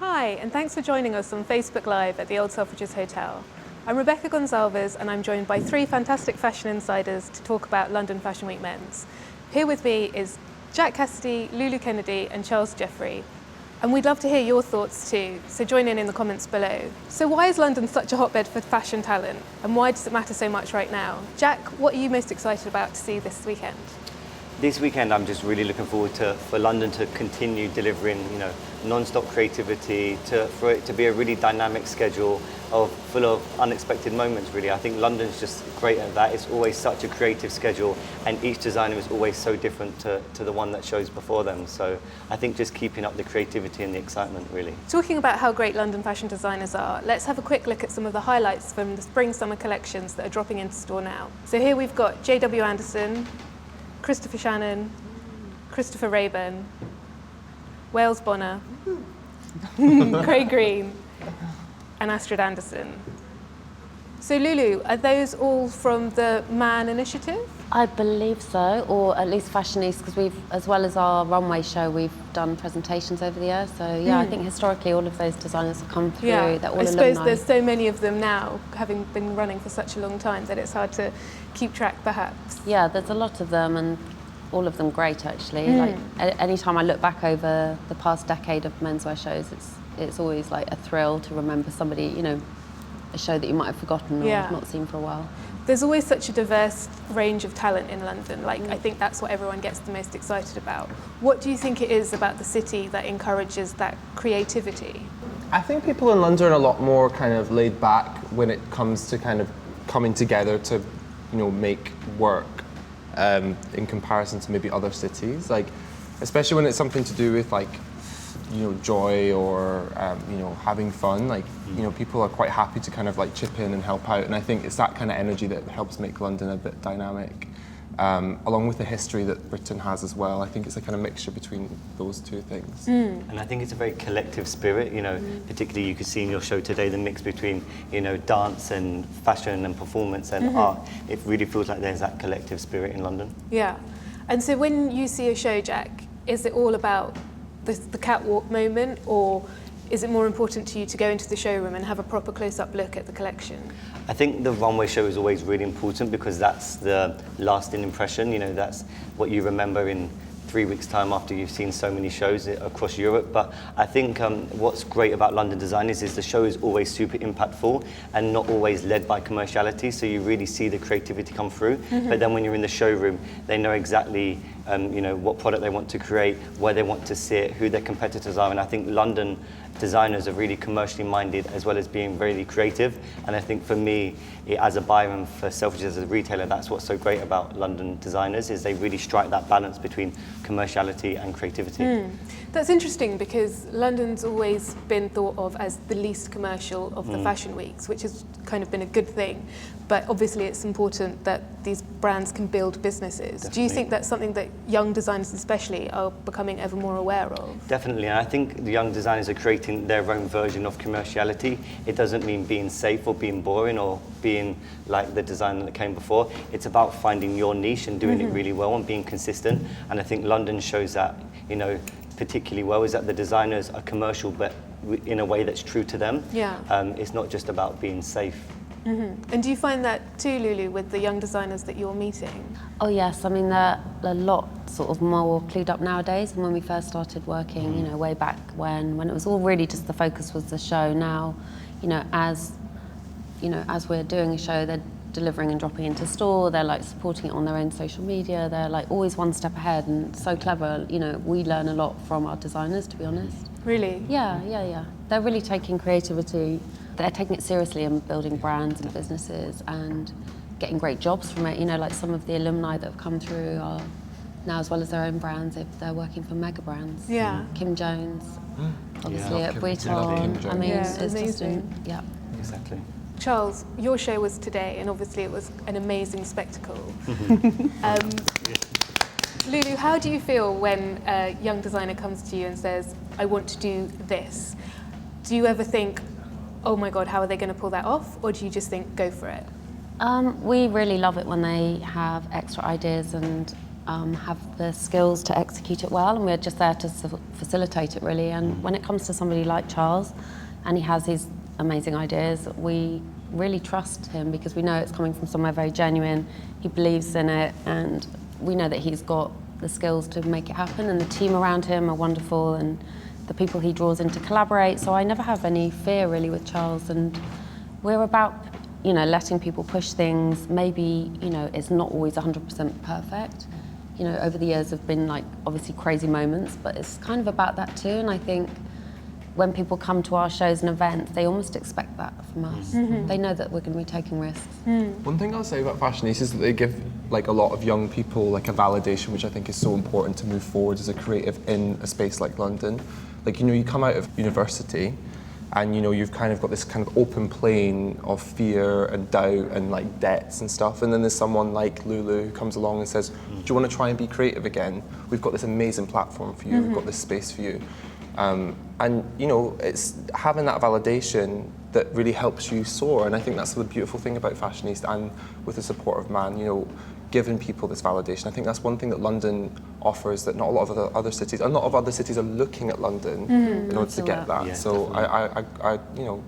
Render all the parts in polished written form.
Hi, and thanks for joining us on Facebook Live at the Old Selfridges Hotel. I'm Rebecca Gonsalves, and I'm joined by three fantastic fashion insiders to talk about London Fashion Week Men's. Here with me is Jack Cassidy, Lulu Kennedy, and Charles Jeffery. And we'd love to hear your thoughts too, so join in the comments below. So why is London such a hotbed for fashion talent, and why does it matter so much right now? Jack, what are you most excited about to see this weekend? This weekend, I'm just really looking forward for London to continue delivering, non-stop creativity, for it to be a really dynamic schedule full of unexpected moments. Really, I think London's just great at that. It's always such a creative schedule, and each designer is always so different to the one that shows before them. So I think just keeping up the creativity and the excitement, really. Talking about how great London fashion designers are, let's have a quick look at some of the highlights from the spring-summer collections that are dropping into store now. So here we've got J.W. Anderson, Christopher Shannon, Christopher Rayburn, Wales Bonner, Craig Green, and Astrid Anderson. So Lulu, are those all from the Man Initiative? I believe so, or at least Fashionista, because we've, as well as our runway show, we've done presentations over the years. So yeah, I think historically all of those designers have come through. Yeah, They're all I suppose alumni. there's so many of them now, having been running for such a long time, that it's hard to keep track, perhaps. Yeah, there's a lot of them, and all of them great actually. Like anytime I look back over the past decade of menswear shows, it's always like a thrill to remember somebody, a show that you might have forgotten or not seen for a while. There's always such a diverse range of talent in London. I think that's what everyone gets the most excited about. What do you think it is about the city that encourages that creativity? I think people in London are a lot more kind of laid back when it comes to kind of coming together to, make work in comparison to maybe other cities. Especially when it's something to do with joy or having fun. People are quite happy to kind of chip in and help out, and I think it's that kind of energy that helps make London a bit dynamic, along with the history that Britain has as well. I think it's a kind of mixture between those two things. And I think it's a very collective spirit, particularly you could see in your show today the mix between, dance and fashion and performance and art. It really feels like there's that collective spirit in London. Yeah. And so when you see a show, Jack, is it all about the catwalk moment, or is it more important to you to go into the showroom and have a proper close-up look at the collection? I think the runway show is always really important because that's the lasting impression. That's what you remember in 3 weeks' time after you've seen so many shows across Europe. But I think what's great about London designers is the show is always super impactful and not always led by commerciality, so you really see the creativity come through. But then when you're in the showroom, they know exactly what product they want to create, where they want to sit, who their competitors are, and I think London designers are really commercially minded as well as being really creative. And I think for me, as a buyer and for Selfridges as a retailer, that's what's so great about London designers, is they really strike that balance between commerciality and creativity. That's interesting, because London's always been thought of as the least commercial of the fashion weeks, which has kind of been a good thing. But obviously it's important that these brands can build businesses. Definitely. Do you think that's something that young designers especially are becoming ever more aware of? Definitely, and I think the young designers are creating their own version of commerciality. It doesn't mean being safe or being boring or being like the designer that came before. It's about finding your niche and doing it really well and being consistent. And I think London shows that, particularly well, is that the designers are commercial, but in a way that's true to them. Yeah. It's not just about being safe. And do you find that too, Lulu, with the young designers that you're meeting? Oh yes, I mean they're a lot sort of more clued up nowadays than when we first started working, way back when it was all really just the focus was the show. Now, as we're doing a show, they're delivering and dropping into store, they're supporting it on their own social media, they're always one step ahead and so clever. We learn a lot from our designers, to be honest. Really? Yeah. They're really taking creativity, they're taking it seriously and building brands and businesses and getting great jobs from it. Some of the alumni that have come through are now, as well as their own brands, they're working for mega brands. Yeah. Kim Jones, obviously at Vuitton. I mean, Yeah, it's amazing. just, Exactly. Charles, your show was today, and obviously it was an amazing spectacle. Lulu, how do you feel when a young designer comes to you and says, I want to do this? Do you ever think, oh my God, how are they going to pull that off? Or do you just think, go for it? We really love it when they have extra ideas and have the skills to execute it well, and we're just there to facilitate it really. And when it comes to somebody like Charles, and he has these amazing ideas, we really trust him because we know it's coming from somewhere very genuine. He believes in it, and we know that he's got the skills to make it happen, and the team around him are wonderful, and the people he draws in to collaborate. So I never have any fear really with Charles, and we're about, you know, letting people push things. Maybe, you know, it's not always 100% perfect. You know, over the years have been like obviously crazy moments, but it's kind of about that too. And I think when people come to our shows and events, they almost expect that from us. They know that we're going to be taking risks. One thing I'll say about Fashionistas is that they give like a lot of young people like a validation, which I think is so important to move forward as a creative in a space like London. Like, you know, you come out of university and, you know, you've kind of got this kind of open plane of fear and doubt and like debts and stuff. And then there's someone like Lulu who comes along and says, do you want to try and be creative again? We've got this amazing platform for you. We've got this space for you. And, you know, it's having that validation that really helps you soar. And I think that's the beautiful thing about Fashionista, and with the support of Man, you know, giving people this validation. I think that's one thing that London offers that not a lot of other cities, a lot of other cities are looking at London in order to get that. Yeah, so I, you know,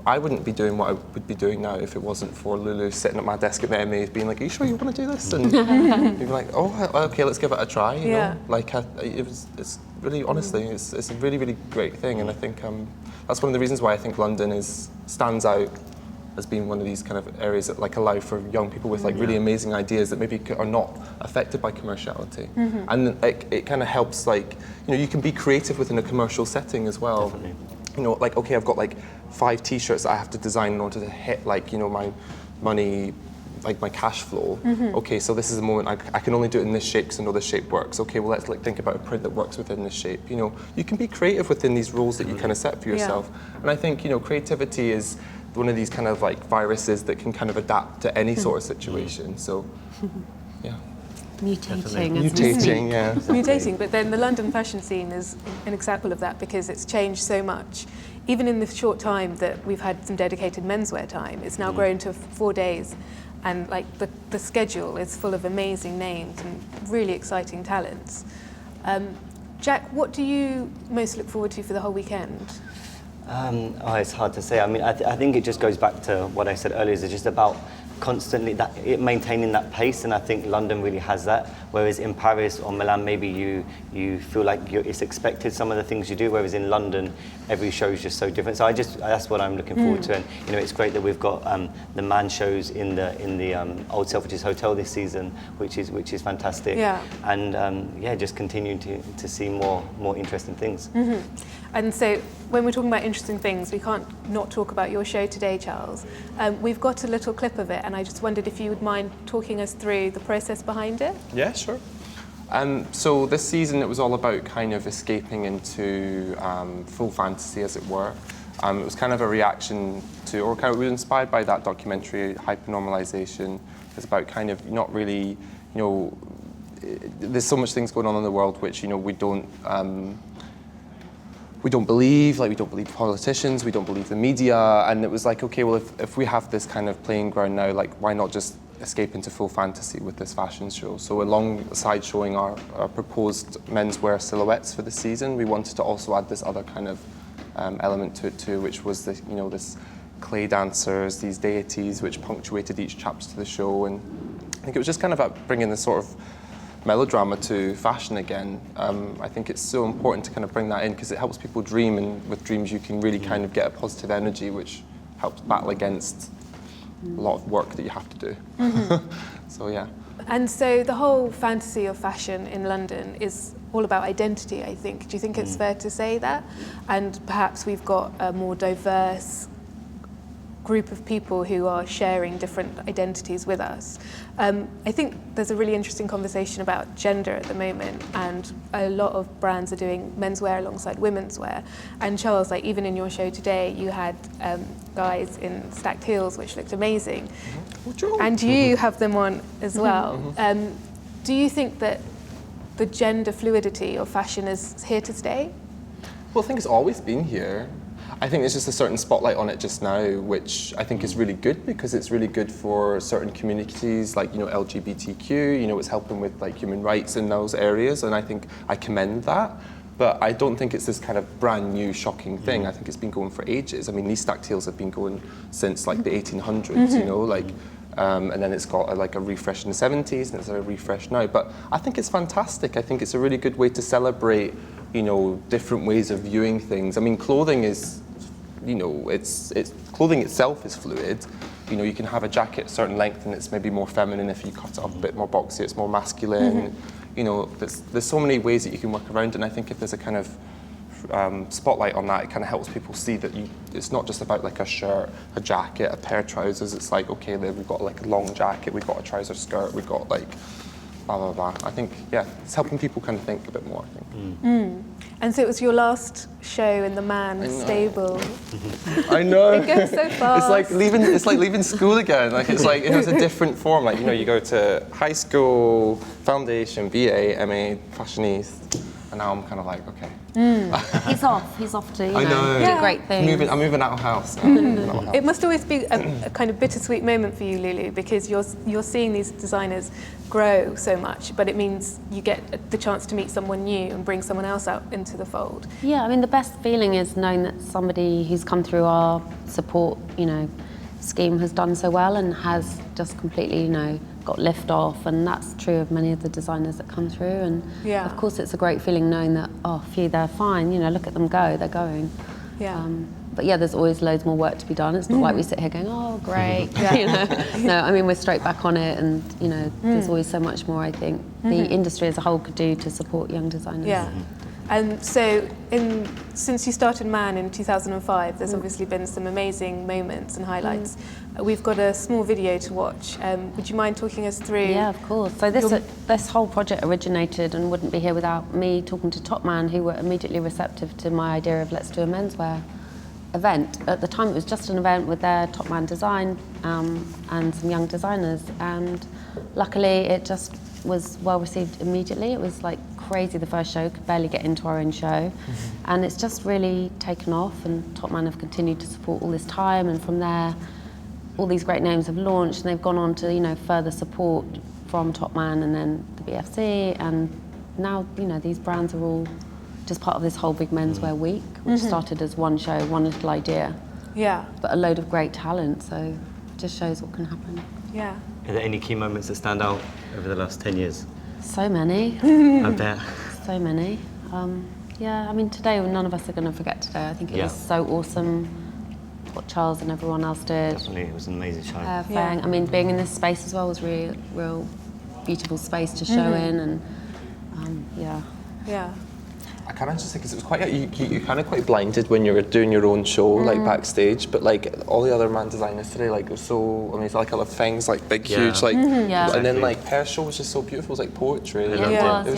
I wouldn't be doing what I would be doing now if it wasn't for Lulu sitting at my desk at the MA being like, are you sure you want to do this? And being like, oh, okay, let's give it a try, you know? Like, it's really, honestly, it's a really, really great thing. And I think that's one of the reasons why I think London stands out as being one of these kind of areas that like allow for young people with like really amazing ideas that maybe are not affected by commerciality. And it kind of helps, like, you know, you can be creative within a commercial setting as well. Definitely. You know, like, okay, I've got like 5 t-shirts that I have to design in order to hit, like, you know, my money, like my cash flow. Okay, so this is a moment I can only do it in this shape because I know this shape works. Okay, well, let's like think about a print that works within this shape. You know, you can be creative within these rules that you kind of set for yourself. And I think, you know, creativity is one of these kind of like viruses that can kind of adapt to any sort of situation. So, yeah. Mutating, yeah. Mutating, but then the London fashion scene is an example of that because it's changed so much. Even in the short time that we've had some dedicated menswear time, it's now grown to 4 days, and like the schedule is full of amazing names and really exciting talents. Jack, what do you most look forward to for the whole weekend? It's hard to say. I mean, I think it just goes back to what I said earlier. It's just about constantly maintaining that pace, and I think London really has that. Whereas in Paris or Milan, maybe you feel like it's expected some of the things you do. Whereas in London, every show is just so different. So that's what I'm looking forward to. And you know, it's great that we've got the Man shows in the old Selfridges hotel this season, which is fantastic. Yeah. And just continuing to see more interesting things. And so when we're talking about interesting things, we can't not talk about your show today, Charles. We've got a little clip of it, and I just wondered if you would mind talking us through the process behind it. Yeah, sure. So this season it was all about kind of escaping into full fantasy, as it were. It was kind of a reaction to, or kind of, we were inspired by that documentary, Hypernormalization. It's about kind of not really, you know, there's so much things going on in the world which, you know, we don't believe, like we don't believe politicians, we don't believe the media, and it was like, okay, well, if we have this kind of playing ground now, like why not just escape into full fantasy with this fashion show? So alongside showing our proposed menswear silhouettes for the season, we wanted to also add this other kind of element to it too, which was this, you know, this clay dancers, these deities which punctuated each chapter to the show, and I think it was just kind of about bringing this sort of melodrama to fashion again. I think it's so important to kind of bring that in because it helps people dream, and with dreams you can really kind of get a positive energy which helps battle against a lot of work that you have to do. So yeah. And so the whole fantasy of fashion in London is all about identity, I think. Do you think it's fair to say that? And perhaps we've got a more diverse group of people who are sharing different identities with us. I think there's a really interesting conversation about gender at the moment, and a lot of brands are doing menswear alongside women's wear. And Charles, like even in your show today, you had guys in stacked heels, which looked amazing. And you have them on as well. Do you think that the gender fluidity of fashion is here to stay? Well, I think it's always been here. I think there's just a certain spotlight on it just now, which I think is really good because it's really good for certain communities like, you know, LGBTQ, you know, it's helping with like human rights in those areas, and I think I commend that. But I don't think it's this kind of brand new, shocking thing. I think it's been going for ages. I mean, these stack tails have been going since like the 1800s, you know, like, and then it's got like a refresh in the 70s, and it's a refresh now. But I think it's fantastic. I think it's a really good way to celebrate, you know, different ways of viewing things. I mean, clothing is, you know, it's clothing itself is fluid. You know, you can have a jacket a certain length and it's maybe more feminine. If you cut it up a bit more boxy, it's more masculine. You know, there's so many ways that you can work around, and I think if there's a kind of spotlight on that, it kind of helps people see that it's not just about like a shirt, a jacket, a pair of trousers. It's like, okay, we've got like a long jacket, we've got a trouser skirt, we've got like blah, blah, blah. I think, yeah, it's helping people kind of think a bit more, I think. And so it was your last show in the Man stable. I know. It goes so fast. It's like leaving school again. Like it's like it was a different form. Like, you know, you go to high school, foundation, BA, MA, fashioniste, and now I'm kind of like, okay. He's off to, you I know. do great things. I'm moving out of house now. It must always be a kind of bittersweet moment for you, Lulu, because you're seeing these designers grow so much, but it means you get the chance to meet someone new and bring someone else out into the fold. Yeah, I mean, the best feeling is knowing that somebody who's come through our support, you know, scheme has done so well and has just completely, you know, got lift off, and that's true of many of the designers that come through. And of course, it's a great feeling knowing that, oh, phew, they're fine. You know, look at them go, they're going. Yeah. But yeah, there's always loads more work to be done. It's not like we sit here going, oh, great. You know? No, I mean, we're straight back on it, and you know, there's always so much more I think the industry as a whole could do to support young designers. Yeah. And so, since you started Man in 2005, there's obviously been some amazing moments and highlights. We've got a small video to watch. Would you mind talking us through? Yeah, of course. So this whole project originated and wouldn't be here without me talking to Top Man, who were immediately receptive to my idea of let's do a menswear event. At the time, it was just an event with their Top Man design and some young designers, and luckily it just was well received immediately. It was like crazy the first show, could barely get into our own show, and it's just really taken off, and Top Man have continued to support all this time, and from there all these great names have launched, and they've gone on to, you know, further support from Top Man and then the BFC, and now, you know, these brands are all just part of this whole big menswear week, which started as one show, one little idea, but a load of great talent, so it just shows what can happen. Yeah. Are there any key moments that stand out over the last 10 years? So many. I bet. So many. Yeah, I mean, today, none of us are going to forget today. I think it was so awesome what Charles and everyone else did. Definitely, it was an amazing show. I mean, being in this space as well was really, real beautiful space to show in, and Yeah. I kind of just think 'cause it was quite, you kind of quite blinded when you were doing your own show, like backstage, but like all the other Man designers today, like, it was so, I mean, it's like I love things, like big, huge, like, and then like her show was just so beautiful, it was like poetry. It was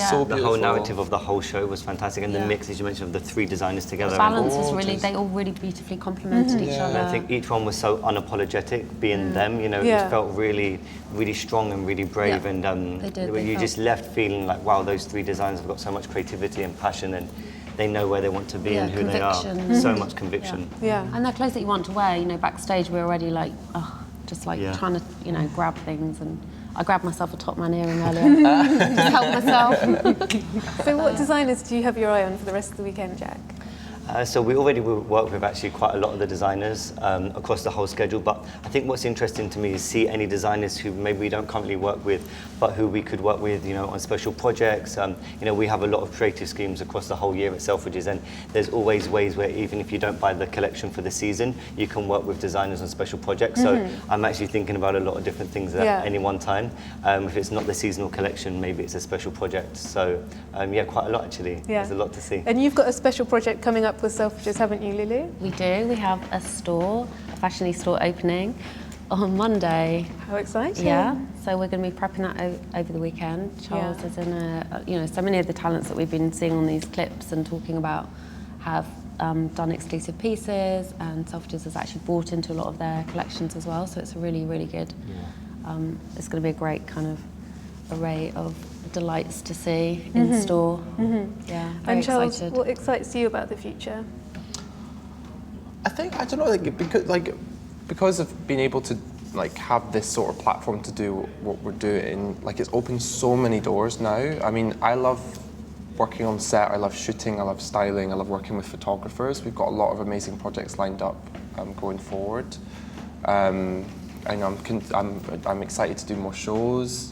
so beautiful. The whole narrative of the whole show was fantastic, and the mix, as you mentioned, of the three designers together. The balance was really, they all really beautifully complemented each other. And I think each one was so unapologetic being them, you know, it felt really, really strong and really brave, and you just left feeling like, wow, those three designers have got so much creativity and passion, and they know where they want to be and who they are. So much conviction. Yeah. And they're clothes that you want to wear. You know, backstage we're already like, just like trying to, you know, grab things. And I grabbed myself a Top Man earring earlier. Just help myself. So what designers do you have your eye on for the rest of the weekend, Jack? So we already work with actually quite a lot of the designers across the whole schedule, but I think what's interesting to me is see any designers who maybe we don't currently work with, but who we could work with, you know, on special projects. You know, we have a lot of creative schemes across the whole year at Selfridges, and there's always ways where even if you don't buy the collection for the season, you can work with designers on special projects. So I'm actually thinking about a lot of different things at any one time. If it's not the seasonal collection, maybe it's a special project. So quite a lot actually. There's a lot to see. And you've got a special project coming up with Selfridges, haven't you, Lulu? We do. We have a store, a fashionista store opening on Monday. How exciting! Yeah. So we're going to be prepping that over the weekend. Charles is in you know, so many of the talents that we've been seeing on these clips and talking about have done exclusive pieces, and Selfridges has actually bought into a lot of their collections as well. So it's really, really good. It's going to be a great kind of array of delights to see in store. Yeah, very And Charles, excited. what excites you about the future? I think, I don't know, because of being able to have this sort of platform to do what we're doing, it's opened so many doors now. I mean, I love working on set, I love shooting, I love styling, I love working with photographers. We've got a lot of amazing projects lined up going forward. And I'm excited to do more shows.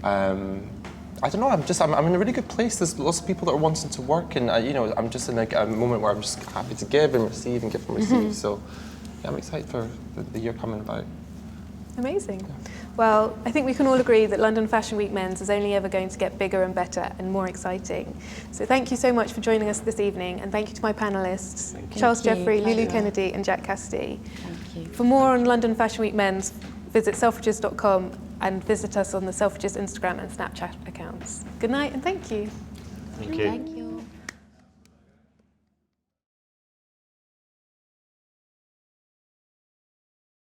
I don't know, I'm in a really good place. There's lots of people that are wanting to work, and I'm just in a moment where I'm just happy to give and receive and give and receive. So yeah, I'm excited for the year coming about. Amazing. Yeah. Well, I think we can all agree that London Fashion Week Men's is only ever going to get bigger and better and more exciting. So thank you so much for joining us this evening, and thank you to my panellists, Charles Jeffery, Lulu Kennedy and Jack Cassidy. Thank you. For more on London Fashion Week Men's, visit selfridges.com and visit us on the Selfridges Instagram and Snapchat accounts. Good night and thank you. Thank you. Thank you.